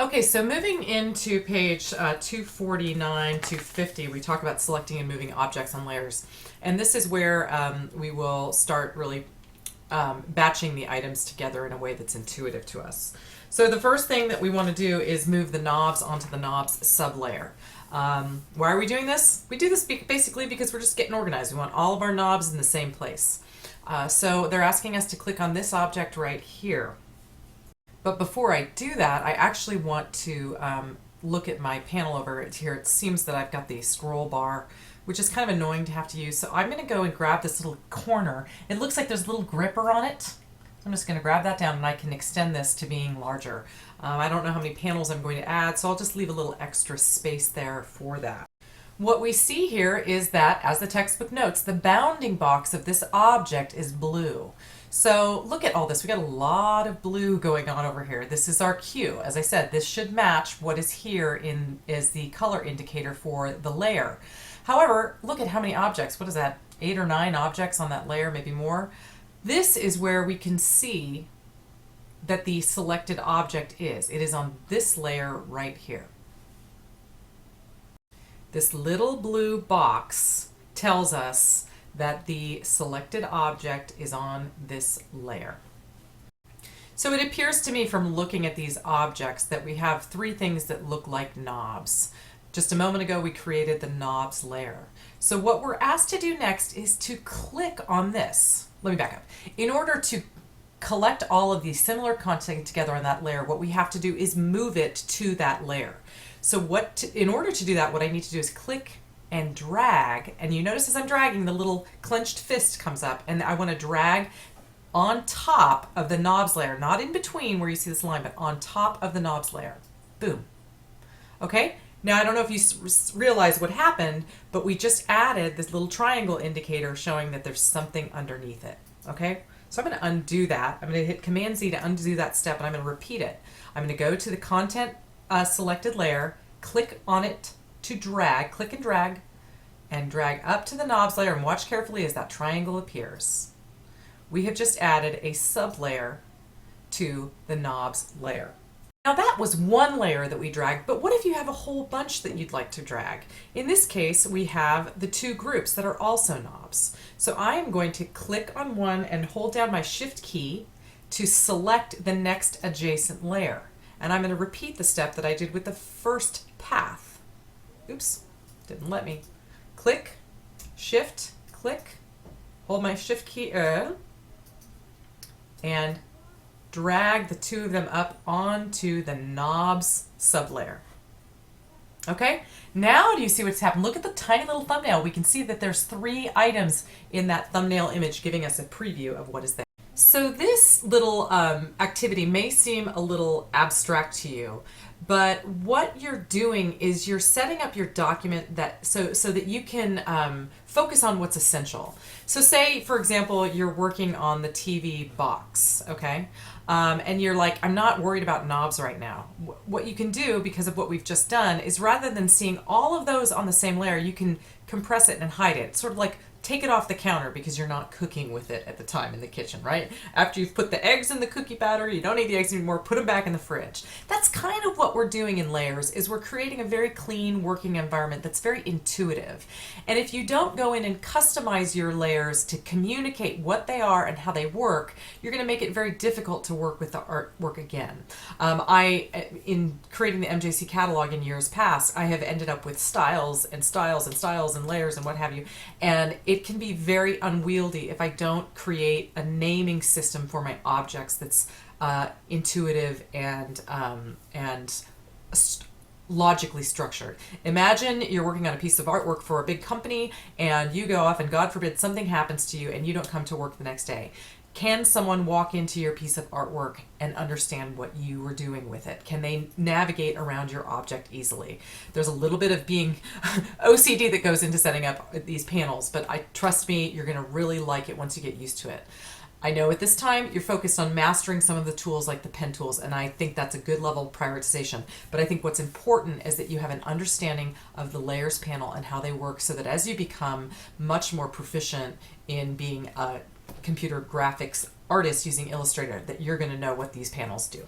Okay, so moving into page 249 to 50, we talk about selecting and moving objects on layers. And this is where we will start really batching the items together in a way that's intuitive to us. So the first thing that we want to do is move the knobs onto the knobs sublayer. Why are we doing this? We do this basically because we're just getting organized. We want all of our knobs in the same place. So they're asking us to click on this object right here. But before I do that, I actually want to look at my panel over here. It seems that I've got the scroll bar, which is kind of annoying to have to use. So I'm going to go and grab this little corner. It looks like there's a little gripper on it. I'm just going to grab that down and I can extend this to being larger. I don't know how many panels I'm going to add, so I'll just leave a little extra space there for that. What we see here is that, as the textbook notes, the bounding box of this object is blue. So look at all this. We got a lot of blue going on over here. This is our cue. As I said, this should match what is here is the color indicator for the layer. However, look at how many objects. What is that? 8 or 9 objects on that layer, maybe more. This is where we can see that the selected object is. It is on this layer right here. This little blue box tells us that the selected object is on this layer. So it appears to me from looking at these objects that we have 3 things that look like knobs. Just a moment ago we created the knobs layer. So what we're asked to do next is to click on this. Let me back up. In order to collect all of these similar content together on that layer, what we have to do is move it to that layer. So in order to do that, what I need to do is click and drag, and you notice as I'm dragging, the little clenched fist comes up, and I want to drag on top of the knobs layer, not in between where you see this line, but on top of the knobs layer. Boom. Okay, now I don't know if you realize what happened, but we just added this little triangle indicator showing that there's something underneath it. Okay, so I'm going to undo that. I'm going to hit Command Z to undo that step, and I'm going to repeat it. I'm going to go to the content selected layer, click on it to drag, click and drag up to the knobs layer, and watch carefully as that triangle appears. We have just added a sublayer to the knobs layer. Now that was one layer that we dragged, but what if you have a whole bunch that you'd like to drag? In this case, we have the 2 groups that are also knobs. So I am going to click on one and hold down my Shift key to select the next adjacent layer. And I'm going to repeat the step that I did with the first path. Oops, didn't let me. Click, Shift, click, hold my Shift key and drag the 2 of them up onto the knobs sublayer. Okay, now do you see what's happened? Look at the tiny little thumbnail. We can see that there's 3 items in that thumbnail image giving us a preview of what is there. So this little activity may seem a little abstract to you, but what you're doing is you're setting up your document so that you can focus on what's essential. So say, for example, you're working on the TV box, okay? And you're like, I'm not worried about knobs right now. What you can do, because of what we've just done, is rather than seeing all of those on the same layer, you can compress it and hide it. It's sort of like take it off the counter because you're not cooking with it at the time in the kitchen, right? After you've put the eggs in the cookie batter, you don't need the eggs anymore, put them back in the fridge. That's kind of what we're doing in layers, is we're creating a very clean working environment that's very intuitive. And if you don't go in and customize your layers to communicate what they are and how they work, you're going to make it very difficult to work with the artwork again. In creating the MJC catalog in years past, I have ended up with styles and styles and styles and layers and what have you, and it can be very unwieldy if I don't create a naming system for my objects that's intuitive and logically structured. Imagine you're working on a piece of artwork for a big company and you go off and God forbid something happens to you and you don't come to work the next day. Can someone walk into your piece of artwork and understand what you were doing with it? Can they navigate around your object easily? There's a little bit of being OCD that goes into setting up these panels, but trust me, you're going to really like it once you get used to it. I know at this time you're focused on mastering some of the tools like the pen tools, and I think that's a good level of prioritization. But I think what's important is that you have an understanding of the layers panel and how they work, so that as you become much more proficient in being a computer graphics artist using Illustrator, that you're going to know what these panels do.